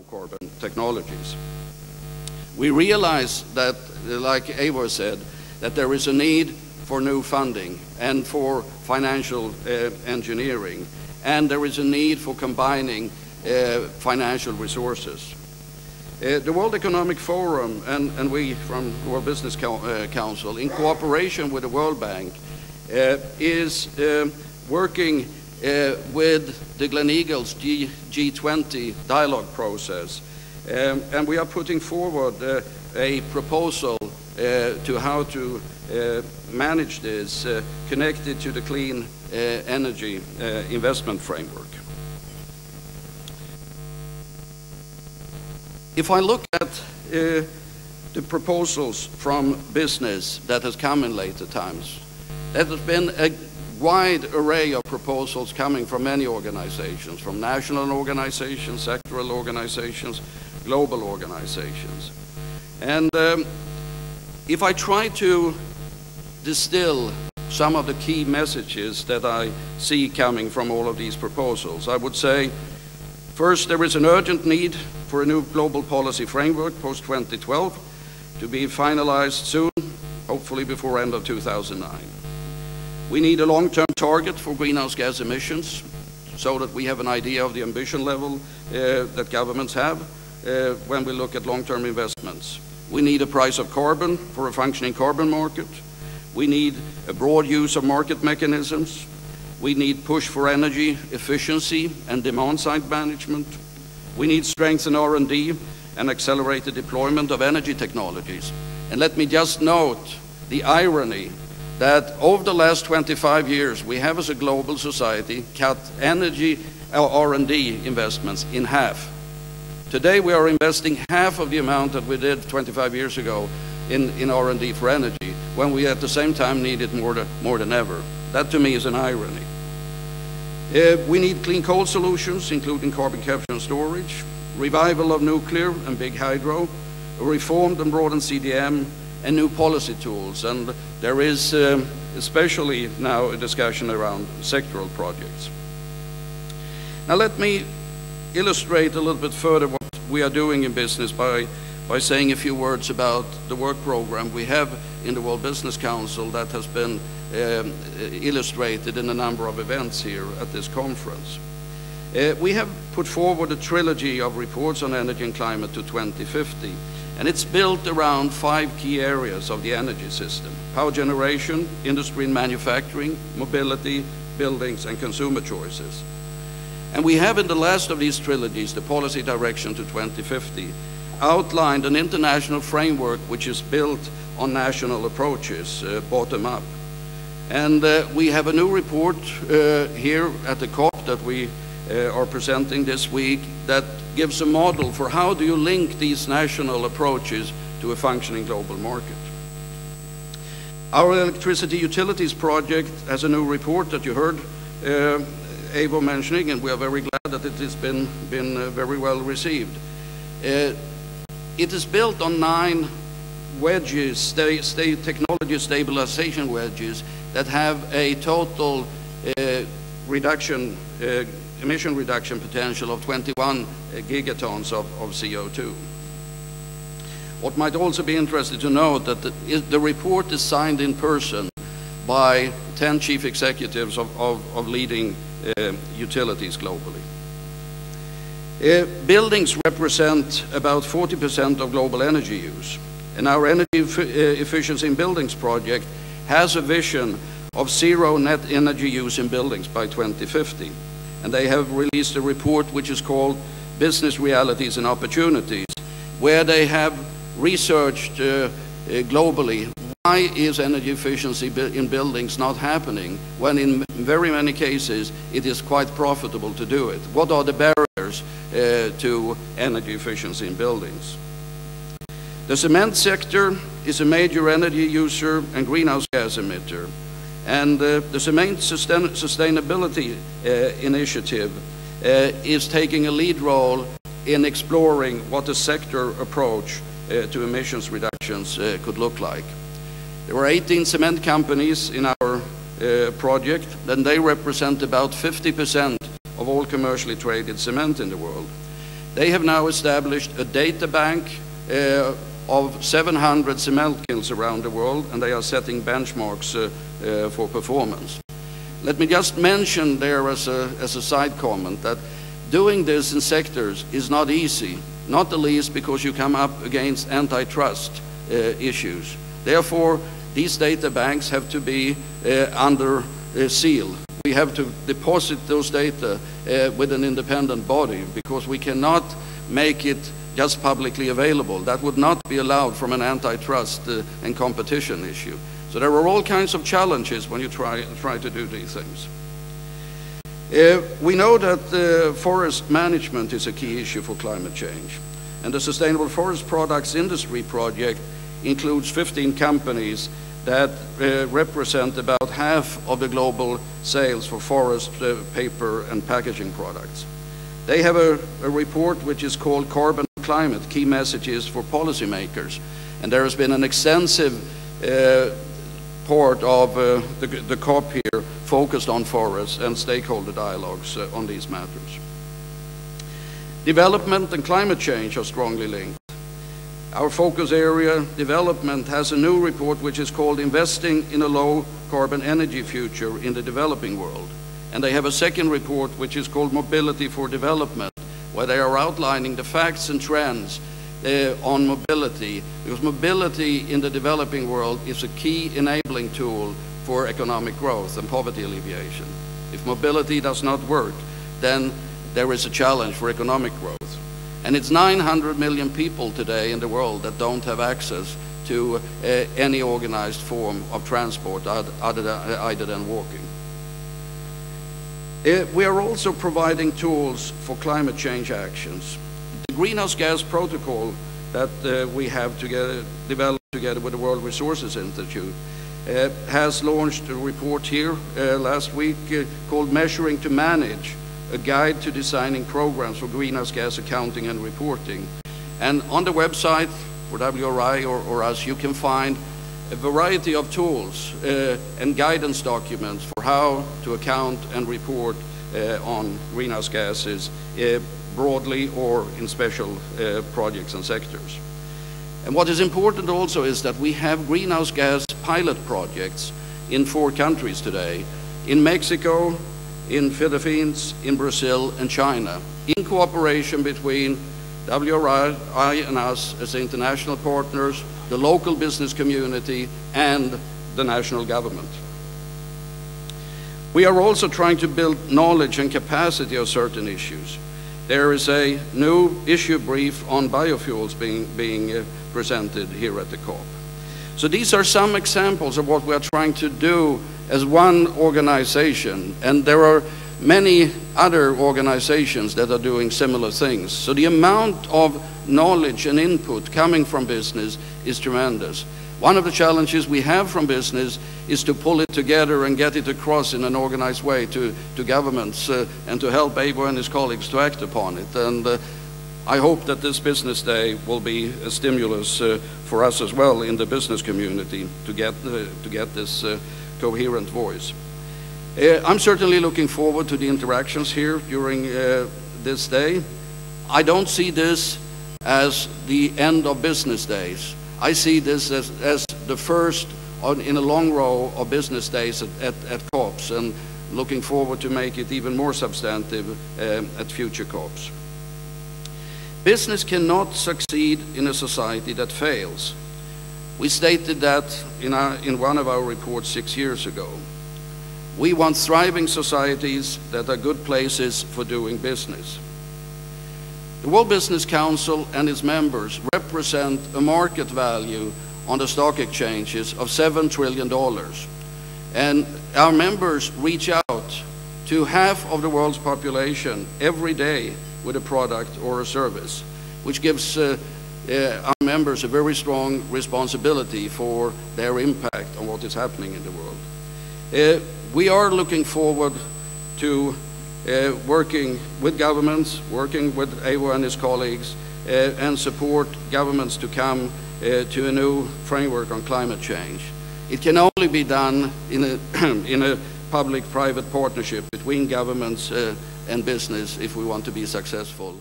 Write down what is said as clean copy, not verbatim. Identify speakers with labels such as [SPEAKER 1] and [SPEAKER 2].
[SPEAKER 1] low-carbon technologies. We realize that, like Eivor said, that there is a need for new funding and for financial engineering, and there is a need for combining financial resources. The World Economic Forum and we from the World Business Council, in cooperation with the World Bank, is working with the Gleneagles G20 dialogue process. And we are putting forward a proposal to how to manage this connected to the clean energy investment framework. If I look at the proposals from business that has come in later times, there has been a wide array of proposals coming from many organizations, from national organizations, sectoral organizations, global organizations. And if I try to distill some of the key messages that I see coming from all of these proposals, I would say, first, there is an urgent need for a new global policy framework post-2012 to be finalized soon, hopefully before end of 2009. We need a long-term target for greenhouse gas emissions so that we have an idea of the ambition level that governments have when we look at long-term investments. We need a price of carbon for a functioning carbon market. We need a broad use of market mechanisms. We need push for energy efficiency and demand-side management. We need strength in R&D and accelerated deployment of energy technologies. And let me just note the irony that over the last 25 years, we have as a global society cut energy R&D investments in half. Today we are investing half of the amount that we did 25 years ago in R&D for energy, when we at the same time need it more than ever. That to me is an irony. We need clean coal solutions, including carbon capture and storage, revival of nuclear and big hydro, a reformed and broadened CDM, and new policy tools. And there is especially now a discussion around sectoral projects. Now let me illustrate a little bit further what we are doing in business by saying a few words about the work program we have in the World Business Council that has been illustrated in a number of events here at this conference. We have put forward a trilogy of reports on energy and climate to 2050, and it's built around 5 key areas of the energy system: power generation, industry and manufacturing, mobility, buildings, and consumer choices. And we have in the last of these trilogies, the policy direction to 2050, outlined an international framework which is built on national approaches, bottom up. And we have a new report here at the COP that we are presenting this week that gives a model for how do you link these national approaches to a functioning global market. Our electricity utilities project has a new report that you heard Eivor mentioning, and we are very glad that it has been very well received. It is built on 9 wedges, technology stabilization wedges, that have a total emission reduction potential of 21 gigatons of CO2. What might also be interesting to note that the report is signed in person by 10 chief executives of leading utilities globally. Buildings represent about 40% of global energy use, and our energy efficiency in buildings project has a vision of 0 net energy use in buildings by 2050. And they have released a report which is called Business Realities and Opportunities, where they have researched globally, why is energy efficiency in buildings not happening when in very many cases it is quite profitable to do it? What are the barriers to energy efficiency in buildings? The cement sector is a major energy user and greenhouse gas emitter. And the cement sustainability initiative is taking a lead role in exploring what a sector approach to emissions reductions could look like. There are 18 cement companies in our project, and they represent about 50% of all commercially traded cement in the world. They have now established a data bank of 700 cement kilns around the world, and they are setting benchmarks for performance. Let me just mention there as a side comment that doing this in sectors is not easy, not the least because you come up against antitrust issues. Therefore, these data banks have to be under seal. We have to deposit those data with an independent body because we cannot make it just publicly available. That would not be allowed from an antitrust and competition issue. So there are all kinds of challenges when you try to do these things. We know that forest management is a key issue for climate change. And the Sustainable Forest Products Industry Project includes 15 companies that represent about half of the global sales for forest, paper, and packaging products. They have a report which is called Carbon and Climate, Key Messages for Policymakers. And there has been an extensive part of the COP here focused on forests and stakeholder dialogues on these matters. Development and climate change are strongly linked. Our focus area, development, has a new report which is called Investing in a Low Carbon Energy Future in the Developing World. And they have a second report which is called Mobility for Development, where they are outlining the facts and trends on mobility, because mobility in the developing world is a key enabling tool for economic growth and poverty alleviation. If mobility does not work, then there is a challenge for economic growth. And it's 900 million people today in the world that don't have access to any organized form of transport other than walking. We are also providing tools for climate change actions. The greenhouse gas protocol that we have developed together with the World Resources Institute has launched a report here last week called Measuring to Manage, a guide to designing programs for greenhouse gas accounting and reporting. And on the website for WRI or us, you can find a variety of tools and guidance documents for how to account and report on greenhouse gases broadly or in special projects and sectors. And what is important also is that we have greenhouse gas pilot projects in 4 countries today, in Mexico, in Philippines, in Brazil, and China, in cooperation between WRI and us as international partners, the local business community, and the national government. We are also trying to build knowledge and capacity of certain issues. There is a new issue brief on biofuels being presented here at the COP. So these are some examples of what we are trying to do as one organization, and there are many other organizations that are doing similar things. So the amount of knowledge and input coming from business is tremendous. One of the challenges we have from business is to pull it together and get it across in an organized way to governments and to help Evo and his colleagues to act upon it. And I hope that this business day will be a stimulus for us as well in the business community to get this coherent voice. I'm certainly looking forward to the interactions here during this day. I don't see this as the end of business days. I see this as the first in a long row of business days at COPs, and looking forward to make it even more substantive at future COPs. Business cannot succeed in a society that fails. We stated that in one of our reports 6 years ago. We want thriving societies that are good places for doing business. The World Business Council and its members represent a market value on the stock exchanges of $7 trillion. And our members reach out to half of the world's population every day with a product or a service, which gives our members a very strong responsibility for their impact on what is happening in the world. We are looking forward to working with governments, working with Evo and his colleagues, and support governments to come to a new framework on climate change. It can only be done in a public-private partnership between governments and business if we want to be successful.